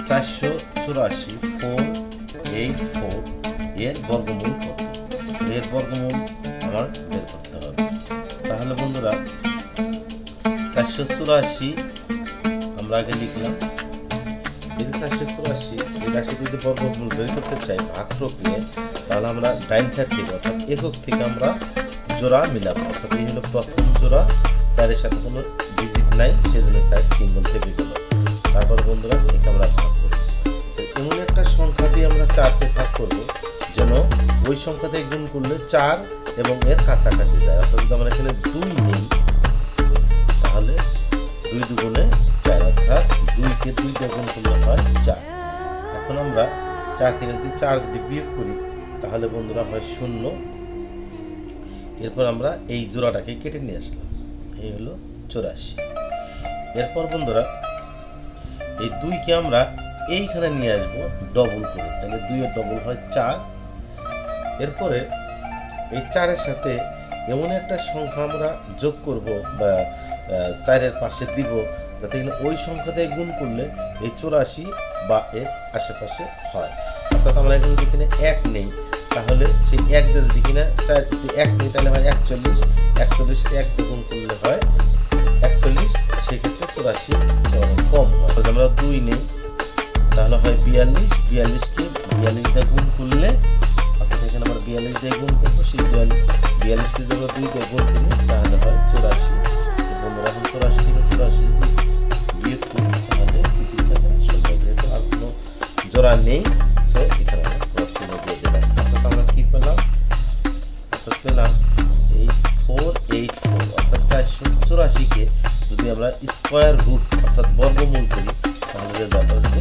484 484 এর বর্গমূল কত? এর বর্গমূল আমার বের করতে হবে। তাহলে বন্ধুরা 484 আমরা আগে লিখলাম। এই 484 এই রাশি যদি বর্গমূল বের করতে চাই ভাগ প্রক্রিয়া, তাহলে আমরা ডাইন সাইড থেকে অর্থাৎ একক থেকে আমরা জোড়া মিলাবো। অর্থাৎ এই হলো প্রথম জোড়া, 4-এর সাথে কোনো ডিজিট নাই, সেজন্য সাইড সিম্বল থেকে গেল। তারপর বন্ধুরা একে আমরা ভাগ করব। এমন একটা সংখ্যা দিয়ে আমরা 4কে ভাগ করব যেন ওই সংখ্যাতে গুণ করলে 4 এবং এর কাছাকাছি যায়। অর্থাৎ যদি আমরা এখানে 2 নিই তাহলে 2 দুগুণে 4, অর্থাৎ 2কে 2 দিয়ে গুণ করলে হয় 4। এখন আমরা 4 থেকে যদি 4 যদি বিয়োগ করি তাহলে বন্ধুরা হয় 0। এরপর আমরা এই জোড়াটাকে কেটে নিয়ে আসলাম, এই হলো 84। এরপর বন্ধুরা এই 2কে আমরা এইখানে নিয়ে আসবো ডবল করে, তাহলে 2 এর ডবল হয় 4। এরপরে এই 4-এর সাথে এমন একটা সংখ্যা আমরা যোগ করব বা 4-এর পাশে দিব যাতে ওই সংখ্যাতে গুণ করলে এই 84 বা এর আশেপাশে হয়। অর্থাৎ আমরা এখানে যদি 1 নেই তাহলে সেই 1 দিয়ে যদি 4 যদি 1 নেই তাহলে হয় 41, 41 1 দিয়ে গুণ করলে হয় 41, সেক্ষেত্রে 84 কম হয়। আমরা 2 নেই তাহলে হয় 42, 42কে 42 দিয়ে গুণ করলে, অর্থাৎ এখানে আমরা 42 দিয়ে গুণ করবো, সেই 42কে যদি আমরা 2 দিয়ে গুণ করি তাহলে হয় 84। বন্ধুরা এখন 84 থেকে 84 যদি বিয়োগ করি তাহলে কিছুই থাকে না, যেহেতু আর কোনো জোড়া নেই, সো এখানে আমরা ক্রস চিহ্ন দিয়ে দিলাম। অর্থাৎ আমরা কি পেলাম? অর্থাৎ পেলাম এই 484, অর্থাৎ 484কে যদি আমরা স্কোয়ার রুট অর্থাৎ বর্গমূল করি তাহলে রেজাল্ট আসবে